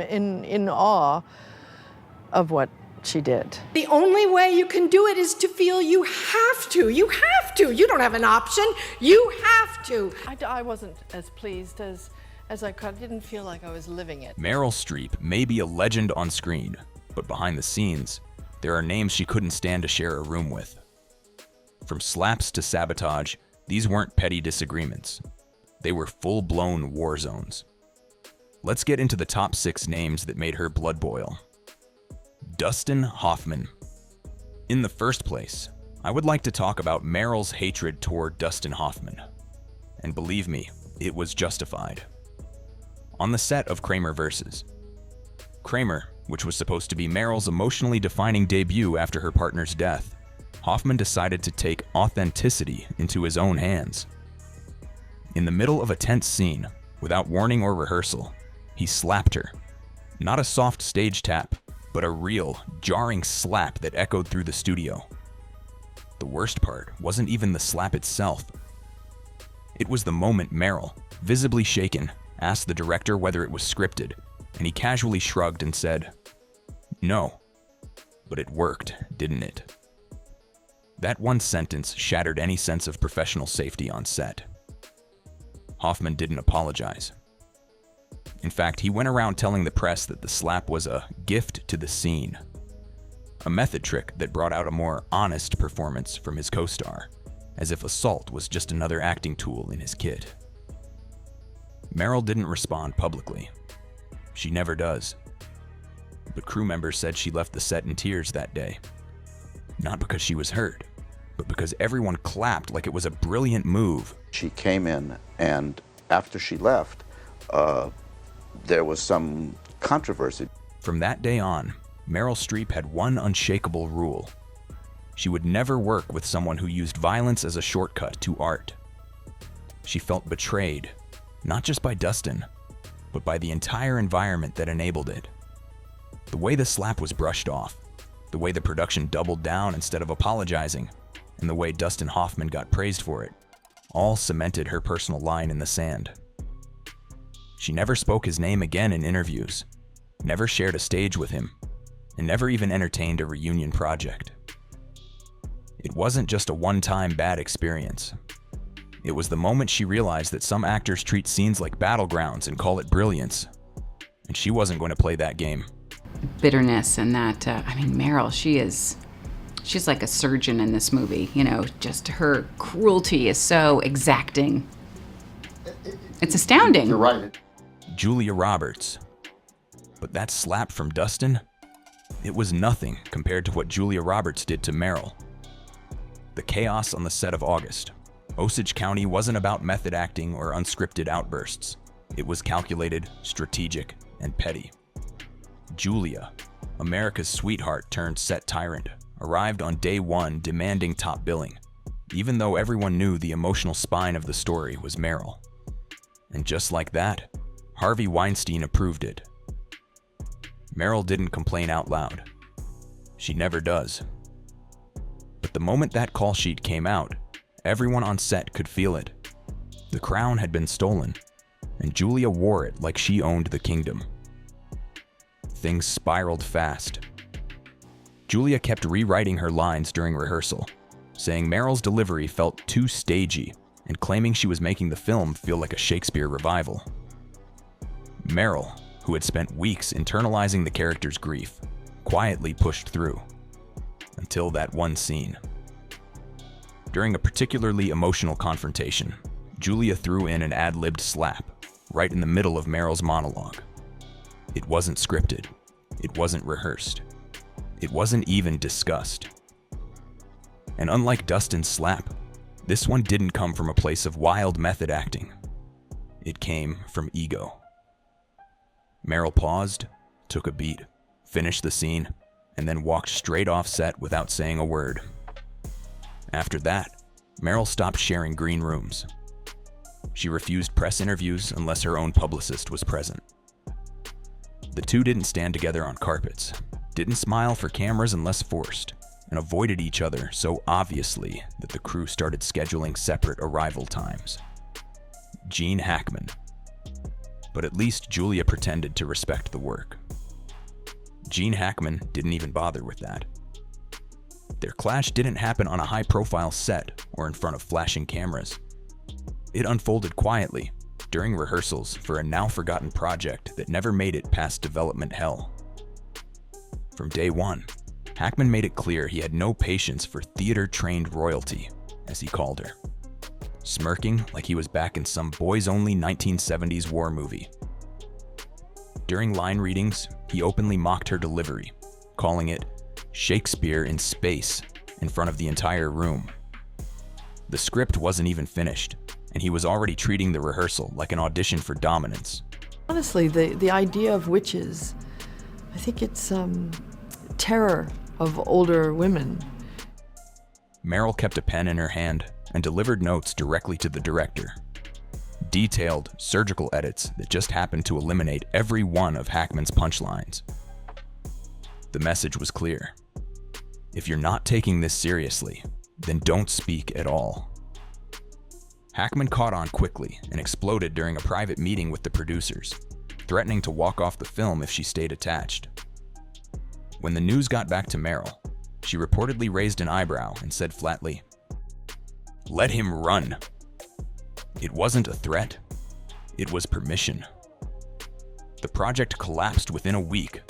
in awe of what she did. The only way you can do it is to feel you have to. You have to. You don't have an option. You have to. I wasn't as pleased as I could. I didn't feel like I was living it. Meryl Streep may be a legend on screen, but behind the scenes, there are names she couldn't stand to share a room with. From slaps to sabotage, these weren't petty disagreements. They were full-blown war zones. Let's get into the top 6 names that made her blood boil. Dustin Hoffman. In the first place, I would like to talk about Meryl's hatred toward Dustin Hoffman. And believe me, it was justified. On the set of Kramer vs. Kramer, which was supposed to be Meryl's emotionally defining debut after her partner's death, Hoffman decided to take authenticity into his own hands. In the middle of a tense scene, without warning or rehearsal, he slapped her. Not a soft stage tap, but a real, jarring slap that echoed through the studio. The worst part wasn't even the slap itself. It was the moment Meryl, visibly shaken, asked the director whether it was scripted, and he casually shrugged and said, "No." But it worked, didn't it? That one sentence shattered any sense of professional safety on set. Hoffman didn't apologize. In fact, he went around telling the press that the slap was a gift to the scene, a method trick that brought out a more honest performance from his co-star, as if assault was just another acting tool in his kit. Meryl didn't respond publicly. She never does. But crew members said she left the set in tears that day. Not because she was hurt, but because everyone clapped like it was a brilliant move. She came in, and after she left, there was some controversy. From that day on, Meryl Streep had one unshakable rule. She would never work with someone who used violence as a shortcut to art. She felt betrayed, not just by Dustin, but by the entire environment that enabled it. The way the slap was brushed off, the way the production doubled down instead of apologizing, and the way Dustin Hoffman got praised for it, all cemented her personal line in the sand. She never spoke his name again in interviews, never shared a stage with him, and never even entertained a reunion project. It wasn't just a one-time bad experience. It was the moment she realized that some actors treat scenes like battlegrounds and call it brilliance, and she wasn't going to play that game. Bitterness and that, Meryl, she's like a surgeon in this movie, just her cruelty is so exacting. It's astounding. You're right. Julia Roberts. But that slap from Dustin, it was nothing compared to what Julia Roberts did to Meryl. The chaos on the set of August. Osage County wasn't about method acting or unscripted outbursts. It was calculated, strategic, and petty. Julia, America's sweetheart turned set tyrant, arrived on day one demanding top billing, even though everyone knew the emotional spine of the story was Meryl. And just like that, Harvey Weinstein approved it. Meryl didn't complain out loud. She never does. But the moment that call sheet came out, everyone on set could feel it. The crown had been stolen, and Julia wore it like she owned the kingdom. Things spiraled fast. Julia kept rewriting her lines during rehearsal, saying Meryl's delivery felt too stagey and claiming she was making the film feel like a Shakespeare revival. Meryl, who had spent weeks internalizing the character's grief, quietly pushed through. Until that one scene. During a particularly emotional confrontation, Julia threw in an ad-libbed slap, right in the middle of Meryl's monologue. It wasn't scripted. It wasn't rehearsed. It wasn't even discussed. And unlike Dustin's slap, this one didn't come from a place of wild method acting. It came from ego. Meryl paused, took a beat, finished the scene, and then walked straight off set without saying a word. After that, Meryl stopped sharing green rooms. She refused press interviews unless her own publicist was present. The two didn't stand together on carpets, didn't smile for cameras unless forced, and avoided each other so obviously that the crew started scheduling separate arrival times. Gene Hackman. but at least Julia pretended to respect the work. Gene Hackman didn't even bother with that. Their clash didn't happen on a high-profile set or in front of flashing cameras. It unfolded quietly during rehearsals for a now-forgotten project that never made it past development hell. From day one, Hackman made it clear he had no patience for theater-trained royalty, as he called her, smirking like he was back in some boys-only 1970s war movie. During line readings, he openly mocked her delivery, calling it Shakespeare in space in front of the entire room. The script wasn't even finished, and he was already treating the rehearsal like an audition for dominance. Honestly, the idea of witches, I think it's terror of older women. Meryl kept a pen in her hand and delivered notes directly to the director. Detailed, surgical edits that just happened to eliminate every one of Hackman's punchlines. The message was clear. If you're not taking this seriously, then don't speak at all. Hackman caught on quickly and exploded during a private meeting with the producers, threatening to walk off the film if she stayed attached. When the news got back to Meryl, she reportedly raised an eyebrow and said flatly, "Let him run." It wasn't a threat, it was permission. The project collapsed within a week.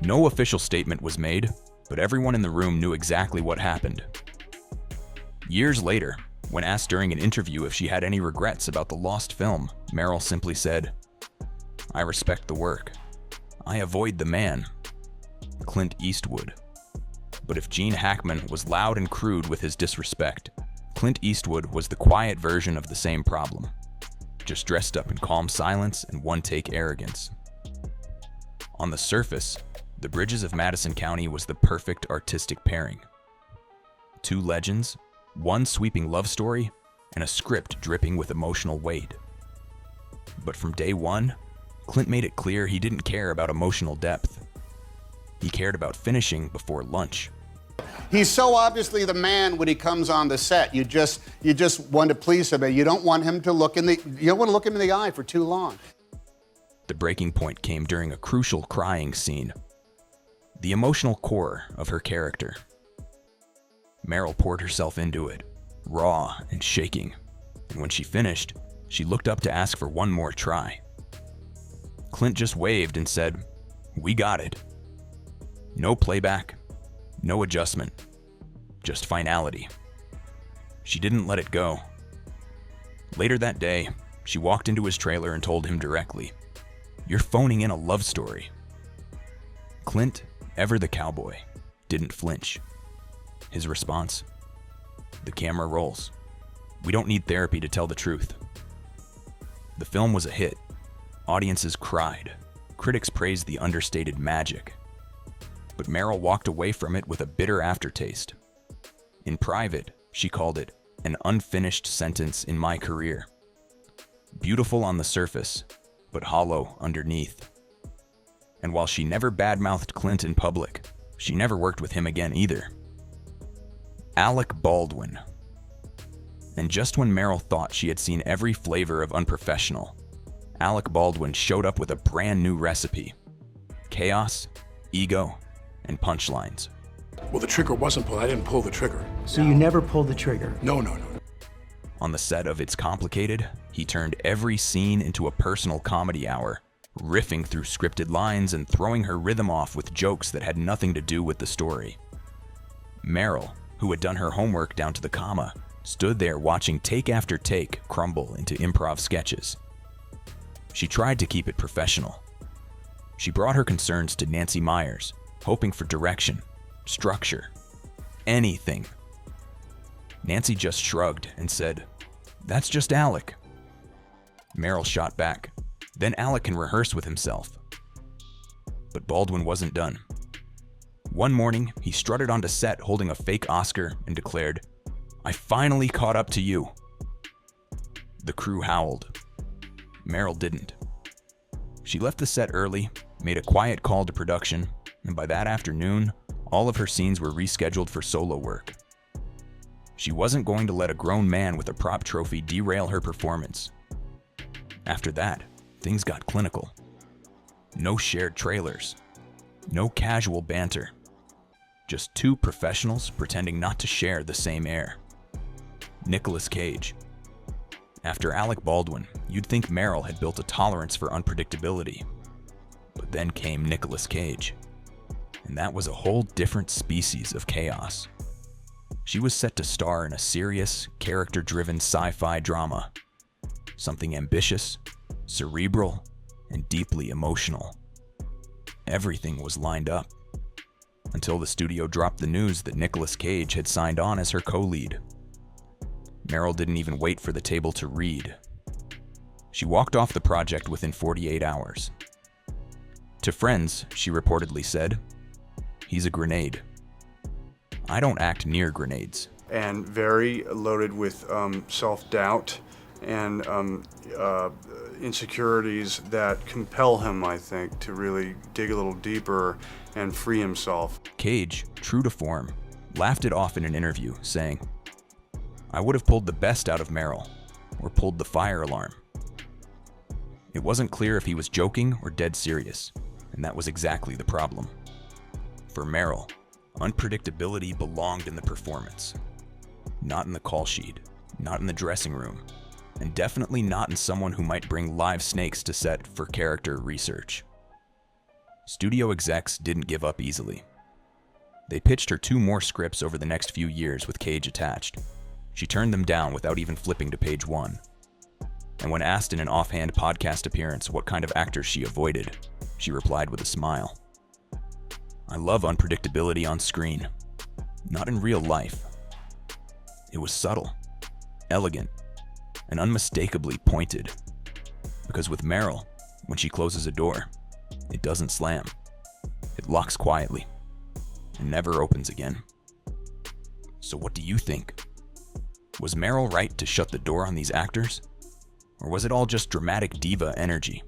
No official statement was made, but everyone in the room knew exactly what happened. Years later, when asked during an interview if she had any regrets about the lost film, Meryl simply said, "I respect the work. I avoid the man, Clint Eastwood." But if Gene Hackman was loud and crude with his disrespect, Clint Eastwood was the quiet version of the same problem, just dressed up in calm silence and one-take arrogance. On the surface, The Bridges of Madison County was the perfect artistic pairing. Two legends, one sweeping love story, and a script dripping with emotional weight. But from day one, Clint made it clear he didn't care about emotional depth. He cared about finishing before lunch. He's so obviously the man when he comes on the set. You just want to please him. You don't want him to look in the. You don't want to look him in the eye for too long. The breaking point came during a crucial crying scene. The emotional core of her character. Meryl poured herself into it, raw and shaking, and when she finished, she looked up to ask for one more try. Clint just waved and said, "We got it." No playback, no adjustment, just finality. She didn't let it go. Later that day, she walked into his trailer and told him directly, "You're phoning in a love story." Clint, ever the cowboy, didn't flinch. His response? "The camera rolls. We don't need therapy to tell the truth." The film was a hit. Audiences cried. Critics praised the understated magic. But Meryl walked away from it with a bitter aftertaste. In private, she called it an unfinished sentence in my career. Beautiful on the surface, but hollow underneath. And while she never badmouthed Clint in public, she never worked with him again either. Alec Baldwin. And just when Meryl thought she had seen every flavor of unprofessional, Alec Baldwin showed up with a brand new recipe. Chaos, ego, and punchlines. Well, the trigger wasn't pulled. I didn't pull the trigger. So you never pulled the trigger? No. On the set of It's Complicated, he turned every scene into a personal comedy hour, riffing through scripted lines and throwing her rhythm off with jokes that had nothing to do with the story. Meryl, who had done her homework down to the comma, stood there watching take after take crumble into improv sketches. She tried to keep it professional. She brought her concerns to Nancy Meyers, hoping for direction, structure, anything. Nancy just shrugged and said, "That's just Alec." Meryl shot back, "Then Alec can rehearse with himself." But Baldwin wasn't done. One morning, he strutted onto set holding a fake Oscar and declared, "I finally caught up to you." The crew howled. Meryl didn't. She left the set early, made a quiet call to production, and by that afternoon, all of her scenes were rescheduled for solo work. She wasn't going to let a grown man with a prop trophy derail her performance. After that, things got clinical. No shared trailers, no casual banter. Just two professionals pretending not to share the same air. Nicolas Cage. After Alec Baldwin, you'd think Meryl had built a tolerance for unpredictability. But then came Nicolas Cage. And that was a whole different species of chaos. She was set to star in a serious, character-driven sci-fi drama. Something ambitious, cerebral, and deeply emotional. Everything was lined up. Until the studio dropped the news that Nicolas Cage had signed on as her co-lead. Meryl didn't even wait for the table to read. She walked off the project within 48 hours. To friends, she reportedly said, "He's a grenade. I don't act near grenades." And very loaded with self-doubt and insecurities that compel him, I think, to really dig a little deeper and free himself. Cage, true to form, laughed it off in an interview, saying, "I would have pulled the best out of Meryl, or pulled the fire alarm." It wasn't clear if he was joking or dead serious, and that was exactly the problem. For Meryl, unpredictability belonged in the performance, not in the call sheet, not in the dressing room, and definitely not in someone who might bring live snakes to set for character research. Studio execs didn't give up easily. They pitched her 2 more scripts over the next few years with Cage attached. She turned them down without even flipping to page 1. And when asked in an offhand podcast appearance what kind of actor she avoided, she replied with a smile. "I love unpredictability on screen, not in real life." It was subtle, elegant, and unmistakably pointed. Because with Meryl, when she closes a door, it doesn't slam. It locks quietly and never opens again. So what do you think? Was Meryl right to shut the door on these actors? Or was it all just dramatic diva energy?